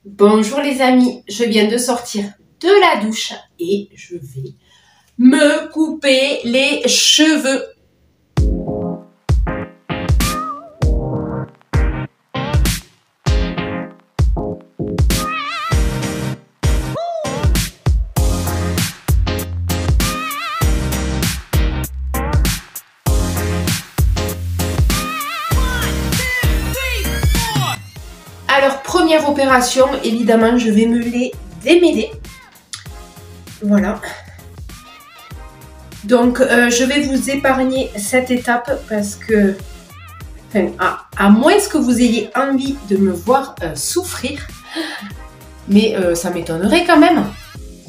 Bonjour les amis, je viens de sortir de la douche et je vais me couper les cheveux. Alors, première opération, évidemment, je vais me les démêler. Voilà. Donc, je vais vous épargner cette étape parce que, enfin, à moins que vous ayez envie de me voir souffrir, mais ça m'étonnerait quand même.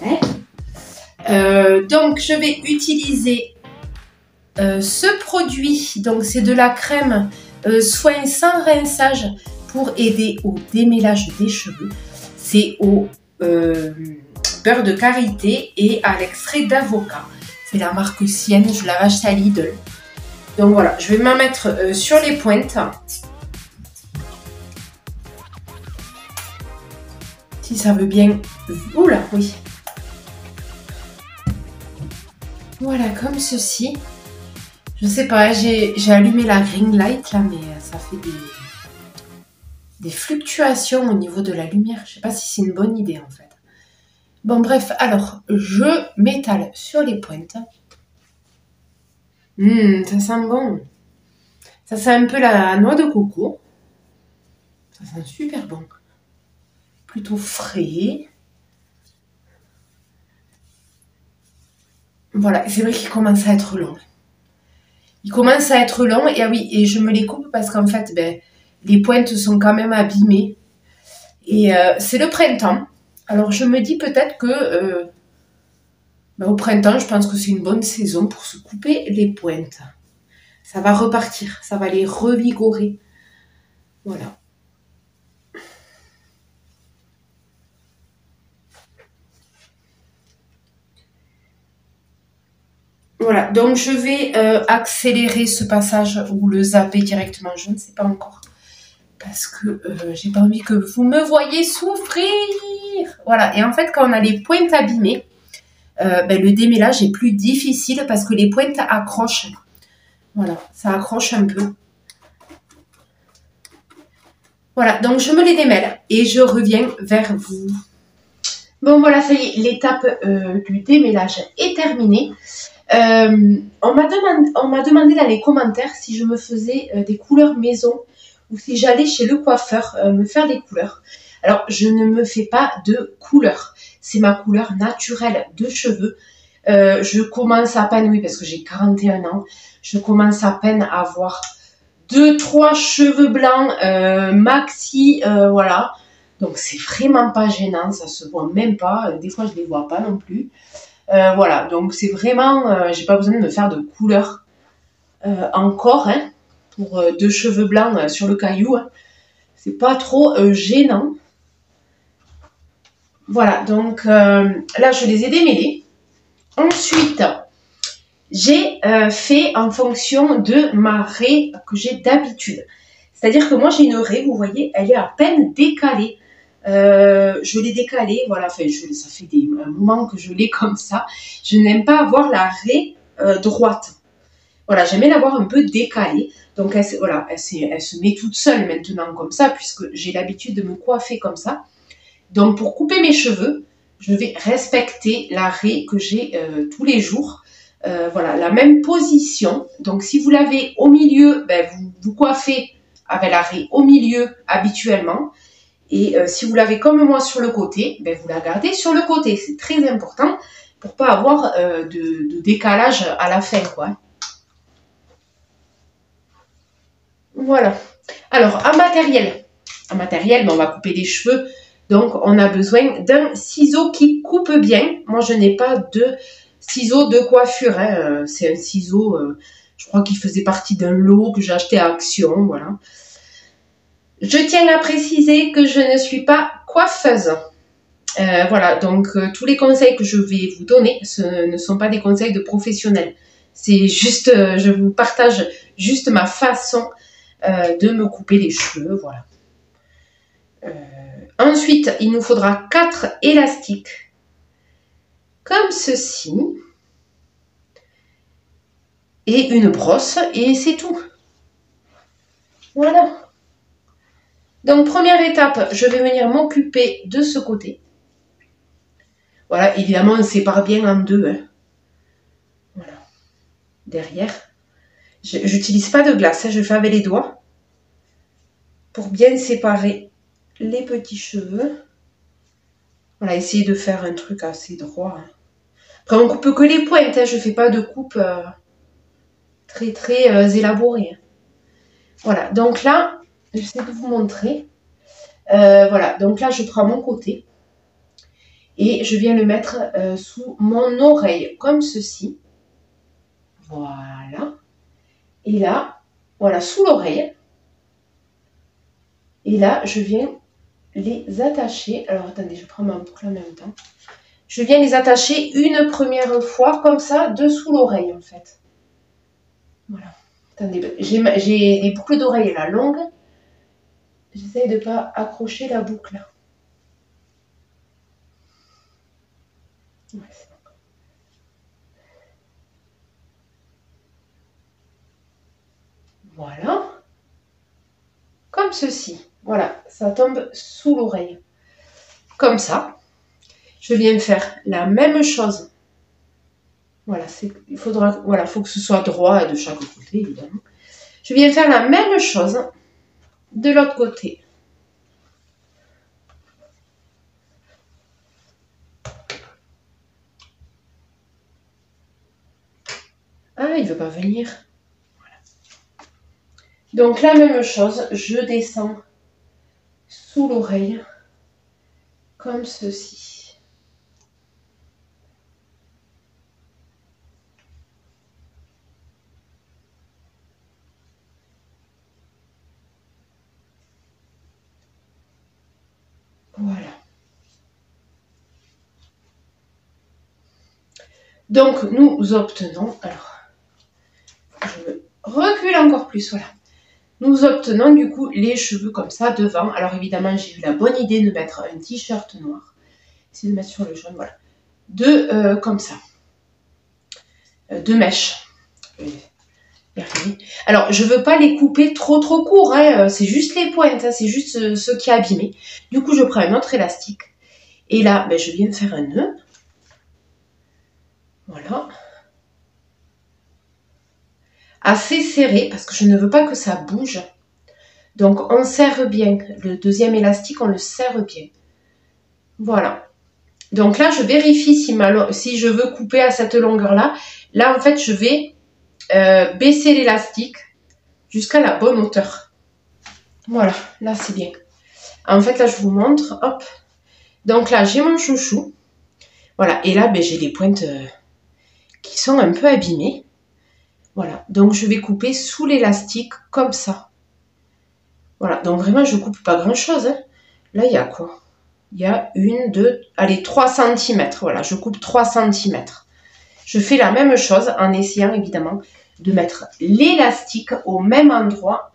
Ouais. Donc, je vais utiliser ce produit. Donc, c'est de la crème soin sans rinçage pour aider au démêlage des cheveux. C'est au beurre de karité et à l'extrait d'avocat. C'est la marque Sienne, je l'avais acheté à Lidl. Donc voilà, je vais m'en mettre sur les pointes. Si ça veut bien... Oula, oui. Voilà, comme ceci. Je sais pas, j'ai allumé la ring light là, mais ça fait des fluctuations au niveau de la lumière. Je sais pas si c'est une bonne idée en fait. Bon bref, alors je m'étale sur les pointes. Ça sent bon. Ça sent un peu la noix de coco. Ça sent super bon. Plutôt frais. Voilà, c'est vrai qu'il commence à être long. Il commence à être long et ah oui, et je me les coupe parce qu'en fait, les pointes sont quand même abîmées. Et c'est le printemps. Alors je me dis peut-être que au printemps, je pense que c'est une bonne saison pour se couper les pointes. Ça va repartir, ça va les revigorer. Voilà. Voilà, donc je vais accélérer ce passage ou le zapper directement, je ne sais pas encore. Parce que j'ai pas envie que vous me voyez souffrir. Voilà, et en fait, quand on a les pointes abîmées, le démêlage est plus difficile parce que les pointes accrochent. Voilà, ça accroche un peu. Voilà, donc je me les démêle et je reviens vers vous. Bon, voilà, ça y est, l'étape du démêlage est terminée. On m'a demandé dans les commentaires si je me faisais des couleurs maison ou si j'allais chez le coiffeur me faire des couleurs. Alors, je ne me fais pas de couleurs. C'est ma couleur naturelle de cheveux. Je commence à peine, oui, parce que j'ai 41 ans, je commence à peine à avoir 2-3 cheveux blancs maxi, voilà. Donc, c'est vraiment pas gênant, ça se voit même pas. Des fois, je les vois pas non plus. Voilà, donc c'est vraiment, j'ai pas besoin de me faire de couleur encore, hein, pour 2 cheveux blancs sur le caillou. Hein. C'est pas trop gênant. Voilà, donc là, je les ai démêlés. Ensuite, j'ai fait en fonction de ma raie que j'ai d'habitude. C'est-à-dire que moi, j'ai une raie, vous voyez, elle est à peine décalée. Je l'ai décalée, voilà, enfin, ça fait un moment que je l'ai comme ça. Je n'aime pas avoir la raie droite. Voilà, j'aimais l'avoir un peu décalée. Donc, elle se met toute seule maintenant comme ça, puisque j'ai l'habitude de me coiffer comme ça. Donc, pour couper mes cheveux, je vais respecter la raie que j'ai tous les jours. Voilà, la même position. Donc, si vous l'avez au milieu, vous coiffez avec la raie au milieu habituellement. Et si vous l'avez comme moi sur le côté, vous la gardez sur le côté. C'est très important pour pas avoir de décalage à la fin, quoi. Voilà. Alors, en matériel, on va couper les cheveux. Donc, on a besoin d'un ciseau qui coupe bien. Moi, je n'ai pas de ciseau de coiffure. Hein. C'est un ciseau, je crois qu'il faisait partie d'un lot que j'ai acheté à Action. Voilà. Je tiens à préciser que je ne suis pas coiffeuse. Voilà, donc tous les conseils que je vais vous donner, ce ne sont pas des conseils de professionnels. C'est juste, je vous partage juste ma façon de me couper les cheveux, voilà. Ensuite, il nous faudra 4 élastiques, comme ceci. Et une brosse, et c'est tout. Voilà. Donc, première étape, je vais venir m'occuper de ce côté. Voilà, évidemment, on sépare bien en deux. Hein. Voilà. Derrière. Je n'utilise pas de glace, hein, je fais avec les doigts. Pour bien séparer les petits cheveux. Voilà, essayer de faire un truc assez droit. Hein. Après, on coupe que les pointes, hein, je ne fais pas de coupe très élaborée. Hein. Voilà, donc là, j'essaie de vous montrer. Voilà, donc là, je prends mon côté. Et je viens le mettre sous mon oreille, comme ceci. Voilà. Et là, voilà, sous l'oreille. Et là, je viens les attacher. Alors, attendez, je prends ma boucle en même temps. Je viens les attacher une première fois, comme ça, dessous l'oreille, en fait. Voilà. Attendez, j'ai les boucles d'oreille là, longues. J'essaye de ne pas accrocher la boucle. Ouais, c'est bon. Voilà. Comme ceci. Voilà, ça tombe sous l'oreille. Comme ça. Je viens faire la même chose. Voilà, il faudra, voilà, faut que ce soit droit de chaque côté, évidemment. Je viens faire la même chose de l'autre côté. Ah, il ne veut pas venir. Voilà. Donc, la même chose, je descends sous l'oreille, comme ceci. Voilà. Donc, nous obtenons, alors, je me recule encore plus, voilà. Nous obtenons du coup les cheveux comme ça devant. Alors évidemment, j'ai eu la bonne idée de mettre un t-shirt noir. Essayer de mettre sur le jaune, voilà. Comme ça. 2 mèches. Alors, je ne veux pas les couper trop court, hein. C'est juste les pointes, hein. C'est juste ce qui est abîmé. Du coup, je prends un autre élastique. Et là, ben, je viens faire un nœud. Voilà. Assez serré, parce que je ne veux pas que ça bouge. Donc, on serre bien. Le deuxième élastique, on le serre bien. Voilà. Donc là, je vérifie si je veux couper à cette longueur-là. Là, en fait, je vais baisser l'élastique jusqu'à la bonne hauteur. Voilà, là, c'est bien. En fait, là, je vous montre. Hop. Donc là, j'ai mon chouchou. Voilà, et là, ben, j'ai les pointes qui sont un peu abîmées. Voilà, donc je vais couper sous l'élastique comme ça. Voilà, donc vraiment, je coupe pas grand-chose. Hein. Là, il y a quoi? Il y a 1, 2, allez, 3 cm. Voilà, je coupe 3 cm. Je fais la même chose en essayant évidemment de mettre l'élastique au même endroit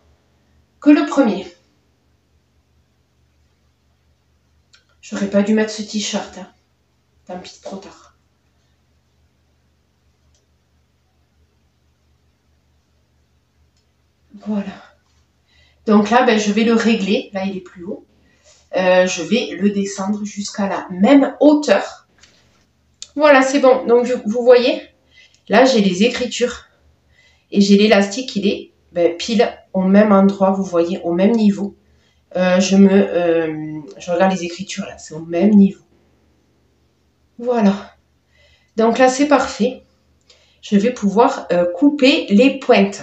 que le premier. J'aurais pas dû mettre ce t-shirt. Hein. Tant pis, trop tard. Voilà. Donc là, ben, je vais le régler. Là, il est plus haut. Je vais le descendre jusqu'à la même hauteur. Voilà, c'est bon. Donc, vous voyez, là, j'ai les écritures. Et j'ai l'élastique, il est ben, pile au même endroit, vous voyez, au même niveau. Je regarde les écritures, là, c'est au même niveau. Voilà. Donc là, c'est parfait. Je vais pouvoir couper les pointes.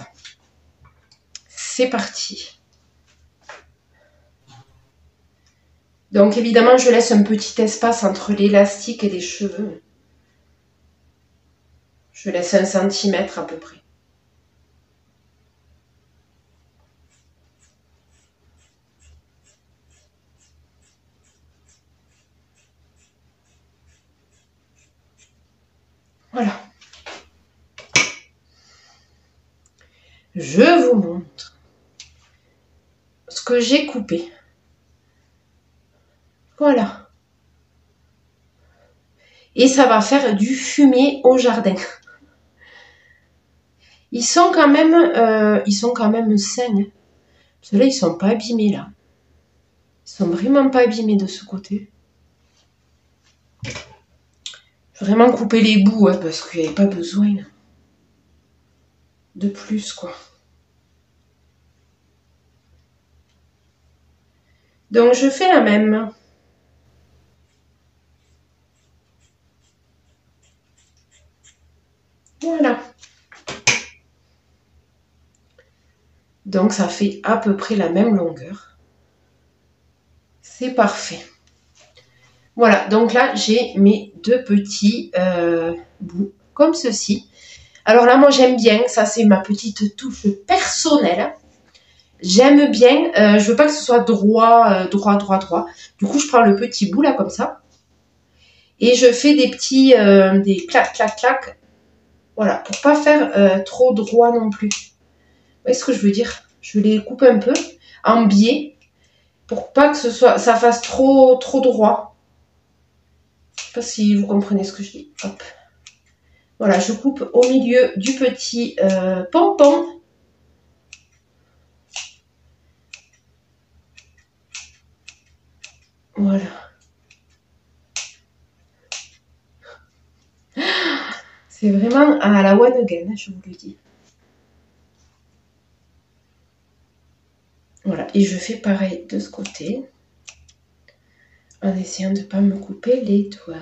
C'est parti. Donc évidemment, je laisse un petit espace entre l'élastique et les cheveux. Je laisse 1 centimètre à peu près. Voilà. Je vous montre ce que j'ai coupé. Voilà. Et ça va faire du fumier au jardin. Ils sont quand même sains. Hein. Ceux-là, ils sont pas abîmés là. Ils sont vraiment pas abîmés de ce côté. Je vais vraiment couper les bouts hein, parce qu'il n'y avait pas besoin de plus quoi. Donc je fais la même. Voilà. Donc ça fait à peu près la même longueur. C'est parfait. Voilà, donc là j'ai mes deux petits bouts comme ceci. Alors là moi j'aime bien, ça c'est ma petite touche personnelle. J'aime bien, je veux pas que ce soit droit. Du coup je prends le petit bout là comme ça. Et je fais des petits, des clac clac clac. Voilà, pour pas faire trop droit non plus. Vous voyez ce que je veux dire? Je les coupe un peu en biais pour pas que ça fasse trop droit. Je sais pas si vous comprenez ce que je dis. Hop. Voilà, je coupe au milieu du petit pompon. Voilà. C'est vraiment à la one again, je vous le dis. Voilà, et je fais pareil de ce côté, en essayant de ne pas me couper les doigts.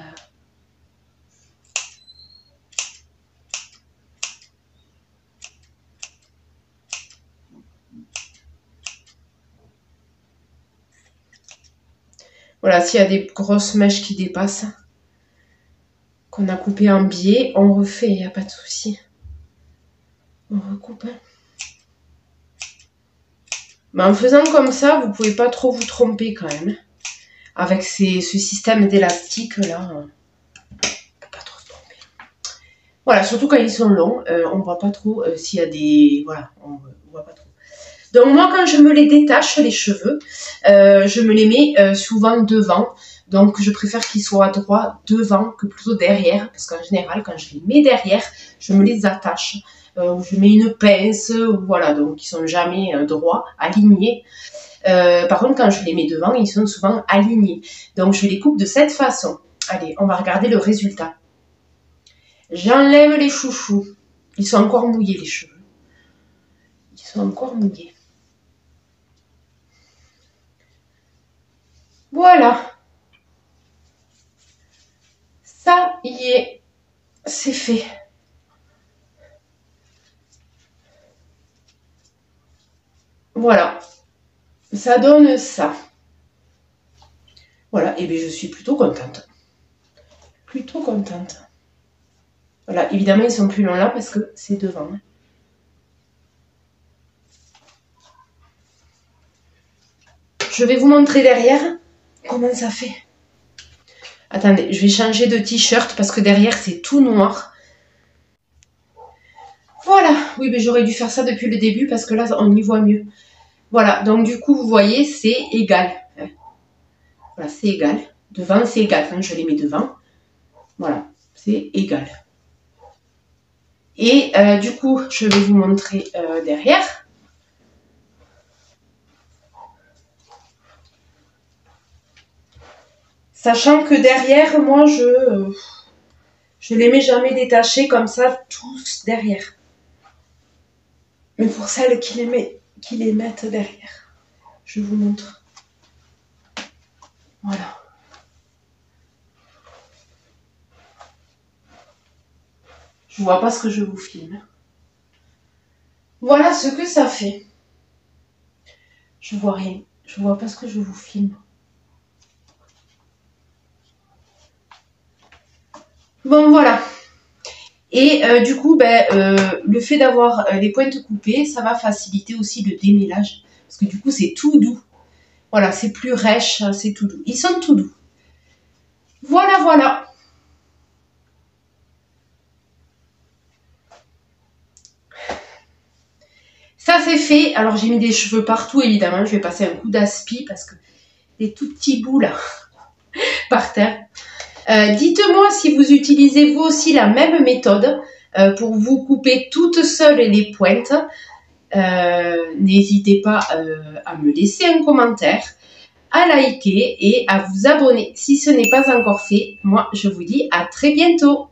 Voilà, s'il y a des grosses mèches qui dépassent, qu'on a coupé en biais, on refait, il n'y a pas de souci. On recoupe. Mais en faisant comme ça, vous ne pouvez pas trop vous tromper quand même. Avec ce système d'élastique là, on ne peut pas trop se tromper. Voilà, surtout quand ils sont longs, on ne voit pas trop s'il y a des... Voilà, on ne voit pas trop. Donc moi, quand je me les détache, les cheveux, je me les mets souvent devant. Donc je préfère qu'ils soient droits devant que plutôt derrière. Parce qu'en général, quand je les mets derrière, je me les attache. Je mets une pince, voilà, donc ils sont jamais droits, alignés. Par contre, quand je les mets devant, ils sont souvent alignés. Donc je les coupe de cette façon. Allez, on va regarder le résultat. J'enlève les chouchous. Ils sont encore mouillés, les cheveux. Ils sont encore mouillés. Voilà. Ça y est, c'est fait. Voilà. Ça donne ça. Voilà, et bien je suis plutôt contente. Plutôt contente. Voilà, évidemment ils sont plus longs là parce que c'est devant. Je vais vous montrer derrière comment ça fait. Attendez, je vais changer de t-shirt parce que derrière c'est tout noir. Voilà, oui mais j'aurais dû faire ça depuis le début parce que là on y voit mieux. Voilà, donc du coup vous voyez c'est égal. Voilà, c'est égal. Devant c'est égal, quand je les mets devant. Voilà, c'est égal. Et du coup je vais vous montrer derrière. Sachant que derrière, moi, je les mets jamais détachés comme ça, tous derrière. Mais pour celles qui les mettent derrière, je vous montre. Voilà. Je vois pas ce que je vous filme. Voilà ce que ça fait. Je vois rien. Je vois pas ce que je vous filme. Bon, voilà. Et du coup, le fait d'avoir les pointes coupées, ça va faciliter aussi le démêlage. Parce que du coup, c'est tout doux. Voilà, c'est plus rêche, c'est tout doux. Ils sont tout doux. Voilà, voilà. Ça, c'est fait. Alors, j'ai mis des cheveux partout, évidemment. Je vais passer un coup d'aspi parce que des tout petits bouts, là, par terre. Dites-moi si vous utilisez vous aussi la même méthode pour vous couper toutes seules les pointes. N'hésitez pas à me laisser un commentaire, à liker et à vous abonner si ce n'est pas encore fait. Moi, je vous dis à très bientôt.